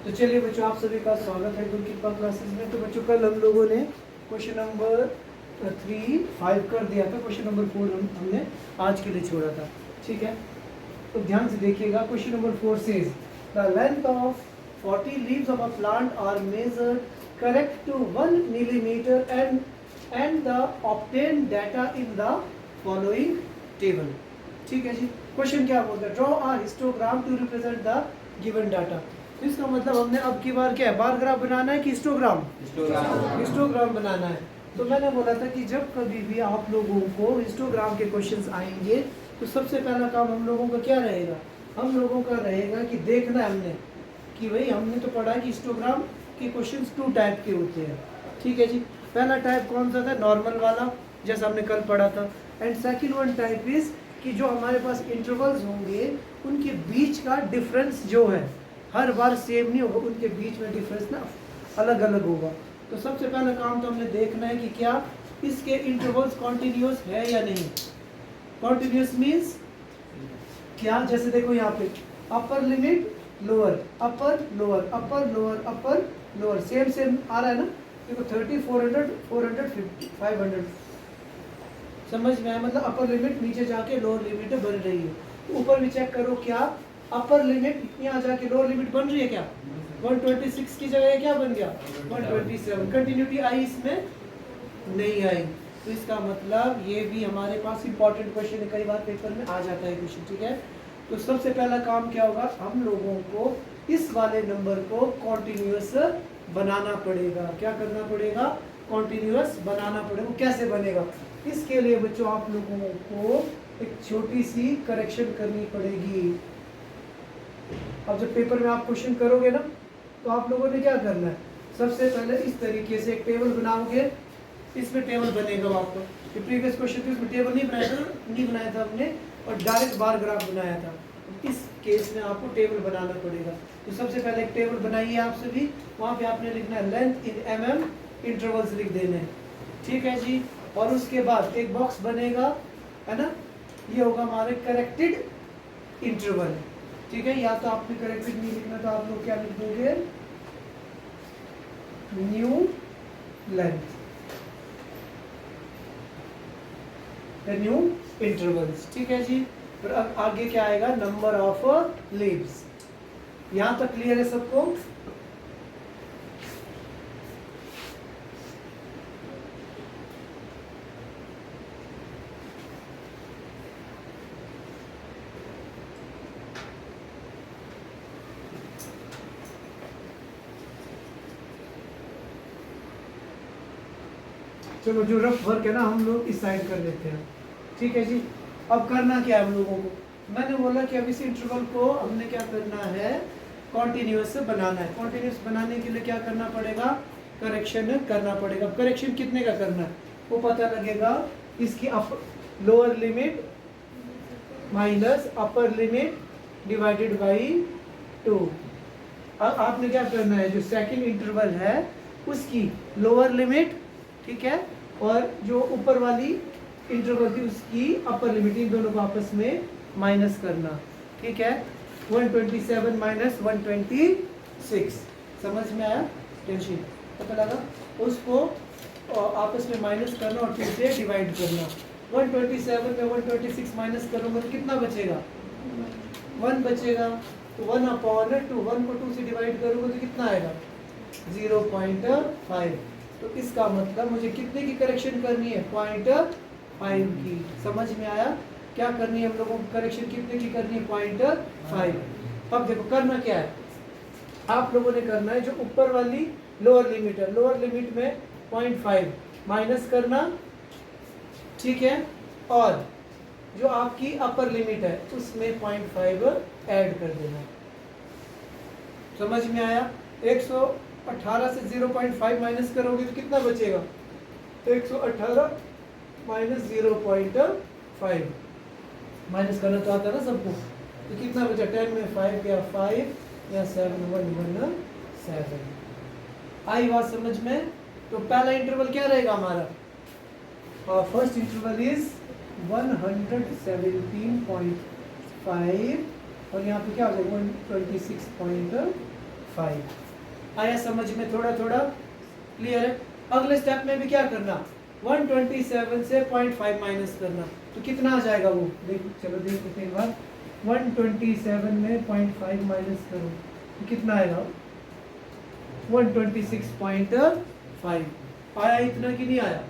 तो चलिए बच्चों, आप सभी का स्वागत है गुरु कृपा क्लासेस में। तो बच्चों, कल हम लोगों ने क्वेश्चन नंबर 5 कर दिया था। क्वेश्चन नंबर 4 हमने आज के लिए छोड़ा था। ठीक है, तो ध्यान से देखिएगा। Question number 4 says the length of 40 leaves of a plant are measured correct to 1 millimeter and the obtained data in the following table। ठीक है जी। क्वेश्चन क्या बोलता है? Draw a histogram to represent the given data. तो इसका मतलब हमने अब की बार क्या है, बार ग्राफ बनाना है कि हिस्टोग्राम? हिस्टोग्राम बनाना है। तो मैंने बोला था कि जब कभी भी आप लोगों को हिस्टोग्राम के क्वेश्चंस आएंगे तो सबसे पहला काम हम लोगों का क्या रहेगा? हम लोगों का रहेगा कि देखना है हमने कि भाई हमने तो पढ़ा कि हिस्टोग्राम के क्वेश्चंस 2 टाइप के होते हैं। ठीक है जी। पहला टाइप कौन सा था? नॉर्मल वाला, जैसा हमने कल पढ़ा था। And second one type is कि जो हमारे पास इंटरवल्स होंगे उनके बीच का डिफरेंस जो है हर बार सेम नहीं होगा, उनके बीच में डिफरेंस ना अलग अलग होगा। तो सबसे पहला काम तो हमने देखना है कि क्या इसके इंटरवल्स कॉन्टिन्यूस है या नहीं। कॉन्टिन्यूस मीन्स क्या? जैसे देखो यहाँ पे upper limit lower, upper lower, upper lower, upper lower, same same आ रहा है ना। देखो 30, 400, 450, 500 समझ में आया? मतलब अपर लिमिट नीचे जाके लोअर लिमिट बन रही है। तो ऊपर भी चेक करो, क्या अपर लिमिट यहाँ जाके लोअर लिमिट बन रही है क्या? 126 की जगह क्या बन गया? 127। कंटिन्यूटी आई इसमें? नहीं आई। तो इसका मतलब ये भी हमारे पास इंपॉर्टेंट क्वेश्चन है, कई बार पेपर में आ जाता है क्वेश्चन। ठीक है, तो सबसे पहला काम क्या होगा? हम लोगों को इस वाले नंबर को कॉन्टिन्यूअस बनाना पड़ेगा। क्या करना पड़ेगा? कॉन्टिन्यूअस बनाना पड़ेगा। वो कैसे बनेगा? इसके लिए बच्चों आप लोगों को एक छोटी सी करेक्शन करनी पड़ेगी। अब जब पेपर में आप क्वेश्चन करोगे ना, तो आप लोगों ने क्या करना है? सबसे पहले इस तरीके से एक टेबल बनाओगे। इसमें टेबल बनेगा आपका। जो प्रीवियस क्वेश्चन थी उसमें टेबल नहीं बनाया था हमने, और डायरेक्ट बार ग्राफ बनाया था। इस केस में आपको टेबल बनाना पड़ेगा। तो सबसे पहले एक टेबल बनाइए आप सभी। वहाँ पे आपने लिखना है लेंथ इन mm, इंटरवल्स लिख देने हैं। ठीक है जी। और उसके बाद एक बॉक्स बनेगा, है ना, ये होगा हमारे करेक्टेड इंटरवल। ठीक है, या तो आपने करेक्टेड नहीं लिखना तो आप लोग क्या लिख दोगे? New length, new intervals. ठीक है जी। फिर अब आगे क्या आएगा? Number of leaves. यहां तक क्लियर है सबको? चलो, जो रफ वर्क है ना हम लोग इस साइड कर लेते हैं। ठीक है जी। अब करना क्या है हम लोगों को? मैंने बोला कि अब इस इंटरवल को हमने क्या करना है? कॉन्टिन्यूअस बनाना है। कॉन्टिन्यूअस बनाने के लिए क्या करना पड़ेगा? करेक्शन करना पड़ेगा। करेक्शन कितने का करना है वो पता लगेगा। इसकी lower limit minus upper limit divided by 2। अब आपने क्या करना है? जो सेकंड इंटरवल है उसकी लोअर लिमिट, ठीक है, और जो ऊपर वाली इंटरवल थी उसकी अपर लिमिट, इन दोनों को आपस में माइनस करना। ठीक है, 127 माइनस 126। समझ में आया? टेंशन पता लगा? उसको आपस में माइनस करना और 2 से डिवाइड करना। 127 में 126 माइनस करूंगा तो कितना बचेगा? 1 बचेगा। तो 1/2, 1 को 2 से डिवाइड करूंगा तो कितना आएगा? 0.5। तो इसका मतलब मुझे कितने की करेक्शन करनी है? 0.5 की। समझ में आया? क्या करनी है हम लोगों को? करेक्शन कितने की करनी है? 0.5। अब देखो करना क्या है आप लोगों ने? करना है जो ऊपर वाली लोअर लिमिट है, लोअर लिमिट में 0.5 माइनस करना। ठीक है, और जो आपकी अपर लिमिट है उसमें 0.5 ऐड कर देना। समझ में आया? 118 से 0.5 माइनस करोगे तो कितना बचेगा? 118 माइनस 0.5 माइनस करना तो आता है ना सबको। तो कितना बचा? 10 में 5 या 5 या 7, 1 1 7। आई बात समझ में? तो पहला इंटरवल क्या रहेगा हमारा? फर्स्ट इंटरवल इज 117.5 और यहाँ पे क्या हो जाएगा? 126.5 5। आया समझ में? थोड़ा थोड़ा क्लियर है? अगले स्टेप में भी क्या करना, 127 से 0.5 माइनस करना, तो कितना आ जाएगा वो, देखो चलो देख लेते हैं एक बार। 127 में 0.5 माइनस करो तो कितना आएगा, 126.5। आया इतना कि नहीं आया?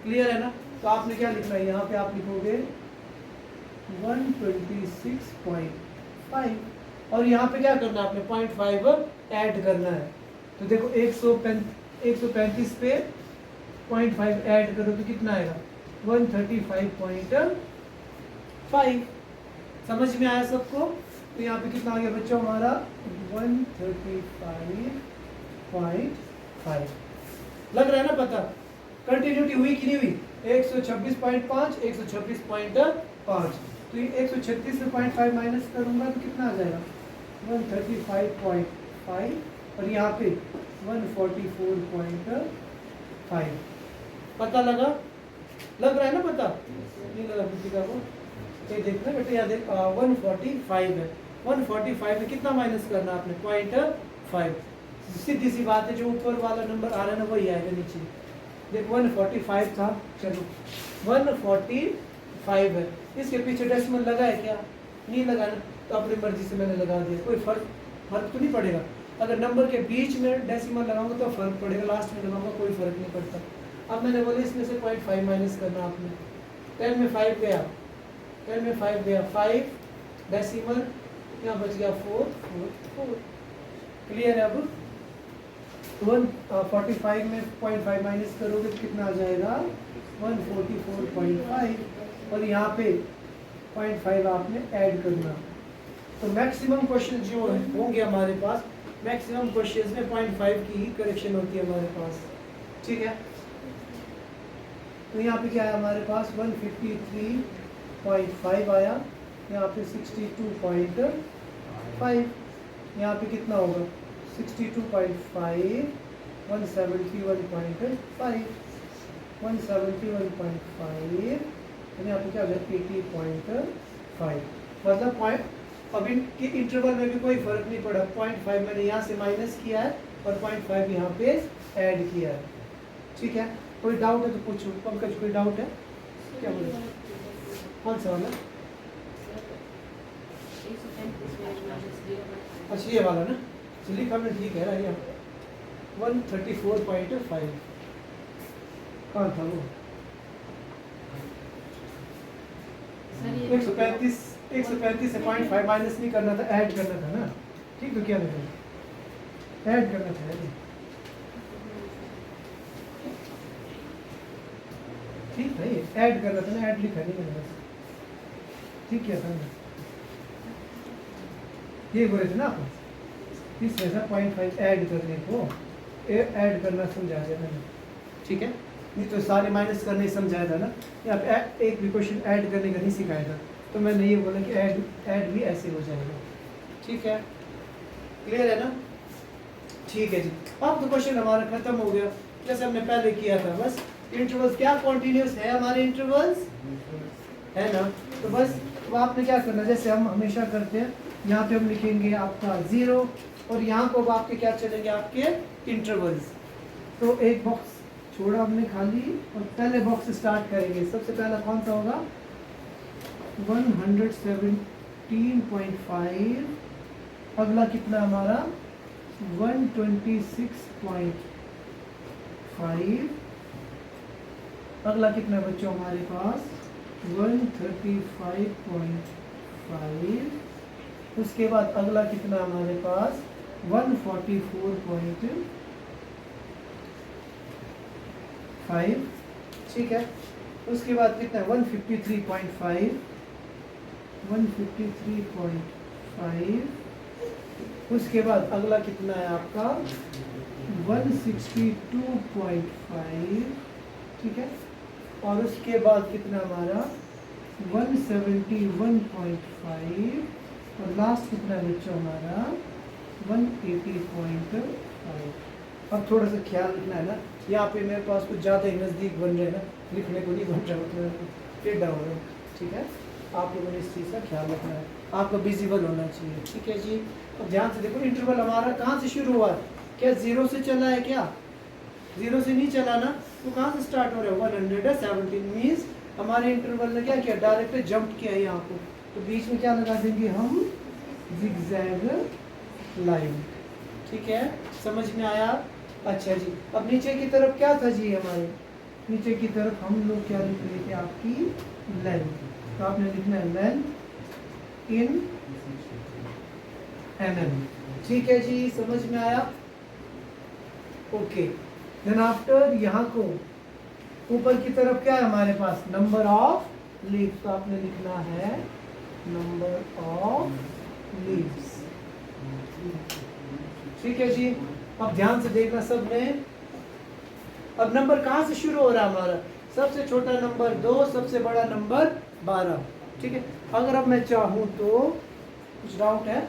क्लियर है ना? तो आपने क्या लिखना है, यहाँ पे आप लिखोगे 126.5 और यहाँ पे क्या करना है आपने, 0.5 ऐड करना है। तो देखो 135 पे 0.5 ऐड करो तो कितना आएगा, 135.5। समझ में आया सबको? तो यहाँ पे कितना आ गया बच्चों हमारा, 135.5। लग रहा है ना पता? कंटिन्यूटी हुई कि नहीं हुई? 126.5 126.5, तो ये 136 से 0.5 माइनस करूंगा तो कितना आ जाएगा, 135.5 और यहाँ पे 144.5। पता लगा? लग रहा है ना पता? नहीं लगा किसी का को? ये देखना बेटे, यहाँ देख 145 है, 145 में कितना माइनस करना आपने, 0.5। सीधी सी बात है, जो ऊपर वाला नंबर आ रहा है ना वही आएगा नीचे। देख 145 था, चलो 145 है, इसके पीछे डेसिमल लगा है क्या? नहीं लगा ना, तो अपनी मर्जी से मैंने लगा दिया, कोई फर्क तो नहीं पड़ेगा। अगर नंबर के बीच में डेसिमल लगाऊंगा तो फर्क पड़ेगा, लास्ट में लगाऊंगा कोई फर्क नहीं पड़ता। अब मैंने बोला इसमें से 0.5 माइनस करना आपने, 10 में 5 गया, 10 में 5 गया, 5 डेसिमल यहाँ बच गया 4 4 4। क्लियर है? अब 145 में 0.5 माइनस करोगे तो कितना आ जाएगा, 144.5 और यहाँ पे 0.5 आपने ऐड करना। तो मैक्सिमम क्वेश्चन जो होंगे हमारे पास, मैक्सिमम क्वेश्चंस में 0.5 की ही करेक्शन होती है हमारे पास, ठीक है? तो यहाँ पे क्या है हमारे पास, 153.5 आया, यहाँ पे 62.5, यहाँ पे कितना होगा 62.5, 171.5, 171.5 और यहाँ पे क्या हो जाए 80.5। मतलब पॉइंट, अब इनके इंटरवल में भी कोई फर्क नहीं पड़ा, 0.5 मैंने यहाँ से माइनस किया है और 0.5 यहाँ पे ऐड किया है, ठीक है? कोई डाउट है तो पूछो। पंकज कोई डाउट है? क्या बोले? कौन सा वाला? अच्छा ये वाला ना, चलिए कम ठीक है ना, यहाँ 134.5 कहाँ था वो? 135 से 0.5 माइनस नहीं करना था, ऐड करना था ना, ठीक? तो क्या लिखा, ऐड करना था, ठीक है? ये ऐड करना था ना, ऐड लिखा नहीं मैंने बस, ठीक क्या था ना? ये बोले थे ना आप, इसमें से 0.5 ऐड करने को, ऐड करना समझा दिया मैंने, ठीक है? नहीं तो सारे माइनस करने ही समझाया था ना, यहाँ पे एक भी क्वेश्चन ऐड करने का नहीं सिखाया था, तो मैंने ये बोला कि ऐड भी ऐसे हो जाएगा, ठीक है? क्लियर है ना? ठीक है जी। अब तो क्वेश्चन हमारा खत्म हो गया, जैसे हमने पहले किया था। बस इंटरवल्स क्या कॉन्टिन्यूस है हमारे इंटरवल्स, है ना? तो बस तो आपने क्या करना, जैसे हम हमेशा करते हैं, यहाँ पे हम लिखेंगे आपका 0 और यहाँ को अब आपके क्या चलेंगे, आपके इंटरवल्स। तो एक बॉक्स छोड़ा हमने खाली और पहले बॉक्स स्टार्ट करेंगे। सबसे पहला कौन सा होगा, 117.5, अगला कितना हमारा 126.5, अगला कितना बच्चों हमारे पास 135.5, उसके बाद अगला कितना हमारे पास 144.5, ठीक है? उसके बाद कितना 153.5, 153.5, उसके बाद अगला कितना है आपका 162.5, ठीक है? और उसके बाद कितना हमारा 171.5 और लास्ट कितना है बच्चों हमारा 180.5। अब थोड़ा सा ख्याल रखना है ना, यहाँ पे मेरे पास कुछ ज़्यादा ही नज़दीक बन रहे हैं ना, लिखने को नहीं बन रहा, मतलब टेढ़ा हो रहा है, ठीक है? आप लोगों ने इस चीज़ का ख्याल रखना है, आपका विजिबल होना चाहिए। ठीक है जी। अब ध्यान से देखो, इंटरवल हमारा कहाँ से शुरू हुआ है? क्या 0 से चला है? क्या 0 से नहीं चला ना, तो कहाँ से स्टार्ट हो रहा है? 117 मीन्स हमारे इंटरवल ने क्या किया? डायरेक्ट जंप किया यहाँ को, तो बीच में क्या लगा देंगे हम? Zigzag line. ठीक है, समझ में आया? अच्छा जी। अब नीचे की तरफ क्या था जी? हमारे नीचे की तरफ हम लोग क्या लिख रहे थे? आपकी लेंथ, तो आपने लिखना है लेंथ इन mm। ठीक है जी, समझ में आया? ओके, देन आफ्टर यहाँ को ऊपर की तरफ क्या है हमारे पास? नंबर ऑफ लीव्स, तो आपने लिखना है नंबर ऑफ लीव्स। ठीक है जी। अब ध्यान से देखना सब में, अब नंबर कहाँ से शुरू हो रहा है हमारा? सबसे छोटा नंबर 2, सबसे बड़ा नंबर 12। ठीक है, अगर अब मैं चाहूँ तो, कुछ डाउट है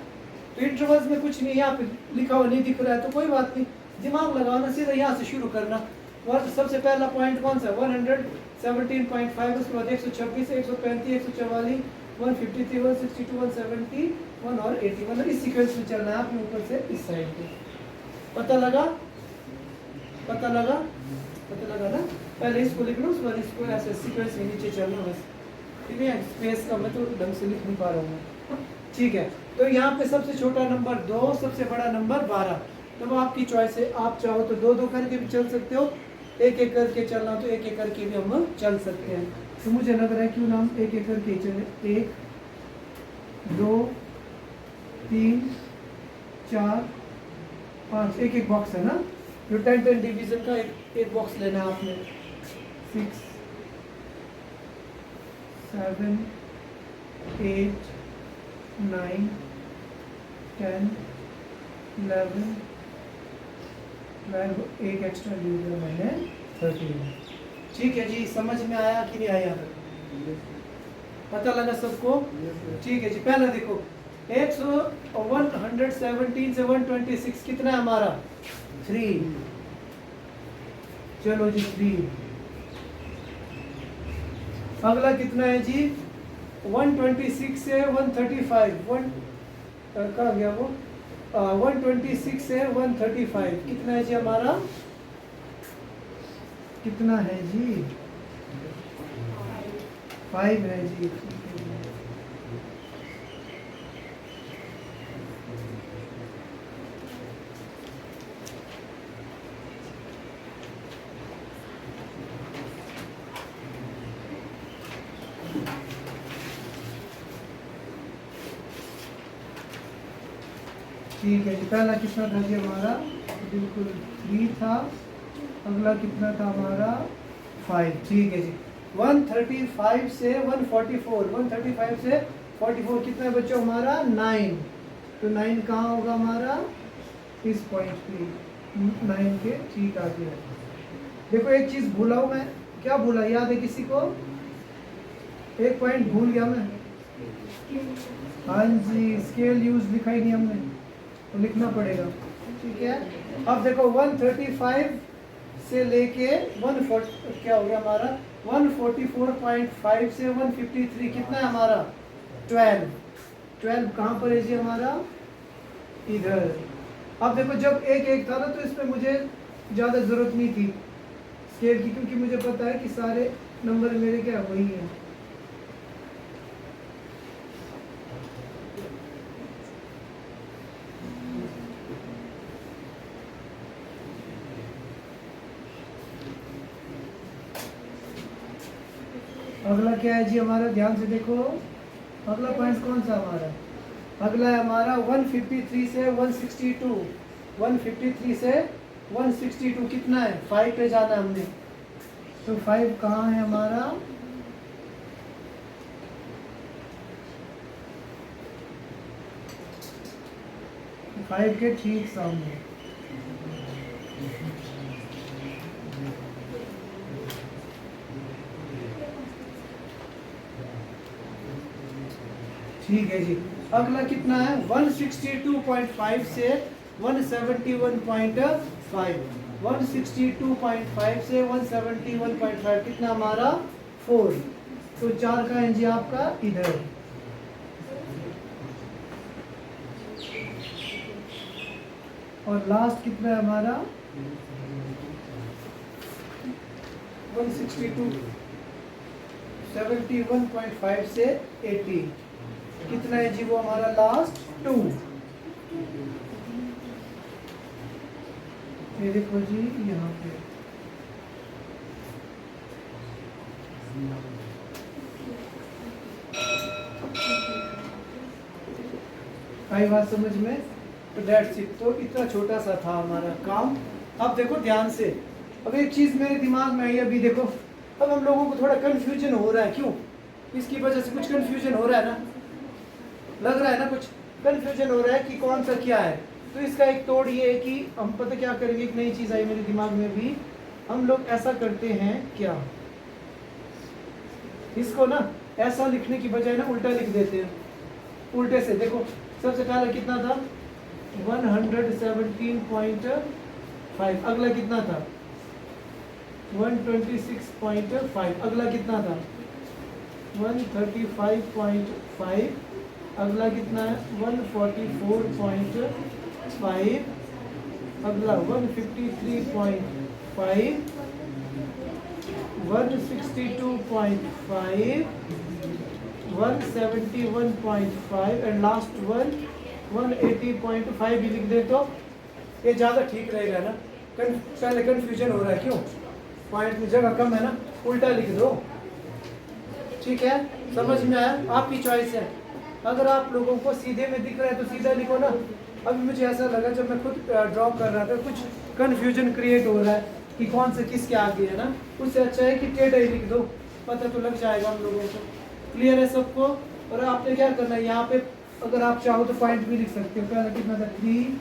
तो इंटरवल्स में कुछ नहीं, यहाँ पे लिखा हुआ नहीं दिख रहा है तो कोई बात नहीं, दिमाग लगाना, सीधा यहाँ से शुरू करना। और सबसे पहला पॉइंट कौन सा? 117.5, उसके बाद 126, 135, 144, 153, 162, 171 और 81, इस सीक्वेंस में चलना है आपने ऊपर से इस साइड पे। पता लगा? पता लगा? पता लगा ना? पहले इसको लिख लो, उसके बाद इसको ऐसे सीक्वेंस में नीचे चलना बस। ठीक है, स्पेस का मैं तो ढंग से लिख नहीं पा रहा हूँ। ठीक है, तो यहाँ पे सबसे छोटा नंबर 2, सबसे बड़ा नंबर 12। तो वो आपकी चॉइस है, आप चाहो तो 2-2 करके भी चल सकते हो, एक-एक करके चलना तो एक-एक करके भी हम चल सकते हैं। तो मुझे लग रहा है क्यों ना हम एक-एक करके चले। 1 2 3 4 5, एक-एक बॉक्स है ना, जो 10-10 डिवीजन का एक बॉक्स लेना है आपने। 6 7 8 9 10 11 12, एक एक्स्ट्रा ले लिया मैंने, 13। ठीक है जी, समझ में आया कि नहीं आया? पता लगा सबको? ठीक है जी। पहला देखो, 117 से 126 कितना है हमारा? 3। चलो जी 3। अगला कितना है जी? 126 से 135, कहाँ गया वो? 126 से 135 कितना है जी हमारा? कितना है जी? 5 है जी। ठीक है जी। पहला कितना था जी हमारा? बिल्कुल 3 था। अगला कितना था हमारा? 5। ठीक है जी। 135 से 144, 135 से 44 कितना बच्चों हमारा? 9। तो 9 कहाँ होगा हमारा? इस पॉइंट पे, 9 के ठीक आगे है। देखो एक चीज़ भूला हूँ मैं, क्या भूला? याद है किसी को? एक पॉइंट भूल गया मैं। हाँ जी, स्केल यूज लिखा ही नहीं हमने, तो लिखना पड़ेगा। ठीक है, अब देखो 135 से लेके 140 क्या हो गया हमारा? 144.5 से 153 कितना है हमारा? 12। 12 कहाँ पर है जी हमारा? इधर। अब देखो जब एक एक था ना, तो इसमें मुझे ज़्यादा ज़रूरत नहीं थी स्केल की, क्योंकि मुझे पता है कि सारे नंबर मेरे क्या वही हैं। अगला क्या है जी हमारा? ध्यान से देखो, अगला पॉइंट कौन सा हमारा? अगला है हमारा 153 से 162। 153 से 162 कितना है? 5 पे जाना हमने, तो 5 कहाँ है हमारा? फाइव के ठीक सामने। ठीक है जी। अगला कितना है? 162.5 से 171.5। 162.5 से 171.5 कितना हमारा? 4। तो 4 का एनजी आपका इधर। और लास्ट कितना है हमारा 162, 71.5 से 80 कितना है जी वो हमारा लास्ट 2। ये देखो जी यहाँ पे आई बात समझ में। तो डेट्स इट। तो इतना छोटा सा था हमारा काम। अब देखो ध्यान से, अब एक चीज़ मेरे दिमाग में आई अभी देखो, अब हम लोगों को थोड़ा कन्फ्यूजन हो रहा है। क्यों? इसकी वजह से कुछ कन्फ्यूजन हो रहा है ना, लग रहा है ना, कुछ कन्फ्यूजन हो रहा है कि कौन सा क्या है। तो इसका एक तोड़ ये है कि हम पता क्या करेंगे, एक नई चीज़ आई मेरे दिमाग में भी, हम लोग ऐसा करते हैं क्या, इसको ना ऐसा लिखने की बजाय ना उल्टा लिख देते हैं। उल्टे से देखो, सबसे पहले कितना था 117.5, अगला कितना था 126.5, अगला कितना था 135.5, अगला कितना है 144.5, अगला 153.5, 162.5, 171.5 एंड लास्ट वन 180.5 भी लिख दे तो ये ज़्यादा ठीक रहेगा ना। पहले कन्फ्यूजन हो रहा है, क्यों? पॉइंट में जगह कम है ना, उल्टा लिख दो। ठीक है, समझ में आया? आपकी चॉइस है। अगर आप लोगों को सीधे में दिख रहा है तो सीधा लिखो ना। अभी मुझे ऐसा लगा जब मैं खुद ड्रॉ कर रहा था, कुछ कन्फ्यूजन क्रिएट हो रहा है कि कौन से किसके आगे है ना, उससे अच्छा है कि टेढ़ा ही लिख दो, पता तो लग जाएगा हम लोगों को। क्लियर है सबको? और आपने क्या करना है, यहाँ पे अगर आप चाहो तो पॉइंट भी लिख सकते हो। पहले कितना था 3,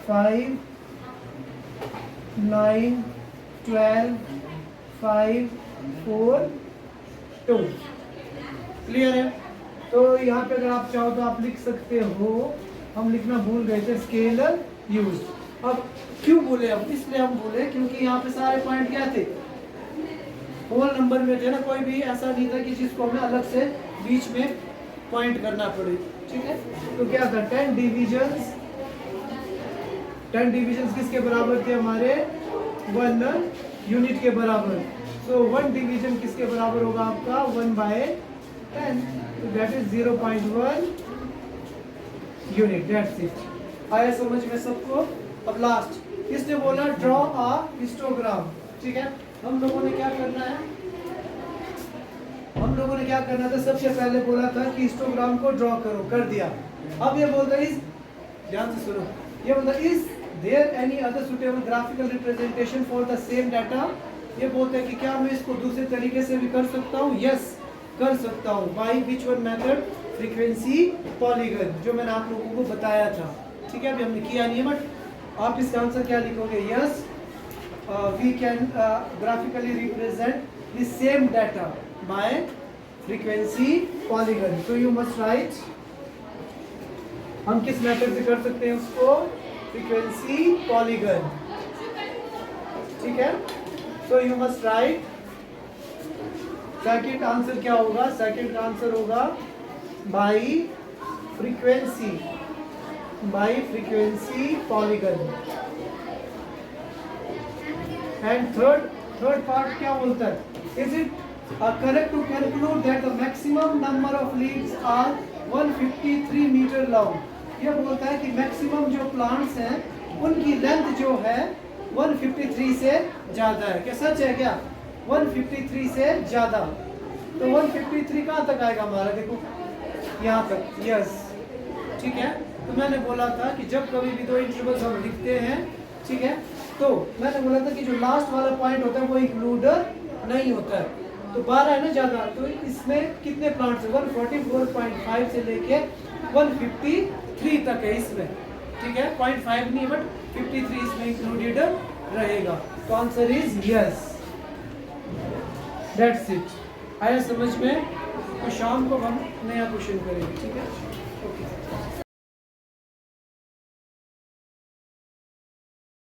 5, 9, 12, 5, 4, 2। क्लियर है? तो यहाँ पे अगर आप चाहो तो आप लिख सकते हो। हम लिखना भूल गए थे, स्केलर यूज। अब क्यों बोले, अब इसलिए हम बोले क्योंकि यहाँ पे सारे पॉइंट क्या थे, होल नंबर में थे ना, कोई भी ऐसा नहीं था कि जिसको हमें अलग से बीच में पॉइंट करना पड़े। ठीक है, तो क्या था 10 डिविजन्स। 10 डिविजन्स किसके बराबर थे हमारे 1 यूनिट के बराबर। सो 1 डिवीजन किसके बराबर होगा आपका 1/10, तो that is 0.1 unit. That's it. आया समझ में सबको? अब लास्ट इसने बोला ड्रॉ अ हिस्टोग्राम। ठीक है, हम लोगों ने क्या करना है, हम लोगों ने क्या करना था, सबसे पहले बोला था कि हिस्टोग्राम को ड्रॉ करो, कर दिया। अब ये बोलता है, इस ध्यान से सुनो, ये बोलता है is there any other suitable graphical representation for the same data. ये बोलते हैं कि क्या मैं इसको दूसरे तरीके से भी कर सकता हूँ? यस, कर सकता हूँ। By which one method? Frequency polygon, जो मैंने आप लोगों को बताया था। ठीक है, अभी हमने किया नहीं है, बट आप इसका आंसर क्या लिखोगे? Yes, we can graphically represent the same data by frequency polygon. तो यू मस्ट राइट, हम किस मेथड से कर सकते हैं उसको? Frequency polygon. ठीक है, so you must write. Second answer क्या होगा? सेकंड का आंसर होगा by frequency polygon. And third part क्या बोलता है? Is it correct to conclude that the maximum number of leaves are 153 metre long? ये बोलता है कि मैक्सिमम जो प्लांट्स हैं उनकी लेंथ जो है 153 से ज़्यादा है। क्या सच है क्या? 153 से ज़्यादा। तो 153 कहाँ तक आएगा हमारा? देखो यहाँ तक। यस, ठीक है। तो मैंने बोला था कि जब कभी भी दो इंटरवल्स हम लिखते हैं, ठीक है, तो मैंने बोला था कि जो लास्ट वाला पॉइंट होता है वो इंक्लूडर नहीं होता है। तो 12 है ना ज़्यादा, तो इसमें कितने प्लांट्स हैं? 144.5 से लेके 153 तक है इसमें। ठीक है, 0.5 नहीं बट 53 इसमें इंक्लूडेड रहेगा। तो answer is yes. That's it. आया समझ में? तो शाम को हम नया क्वेश्चन करेंगे। ठीक है, ओके।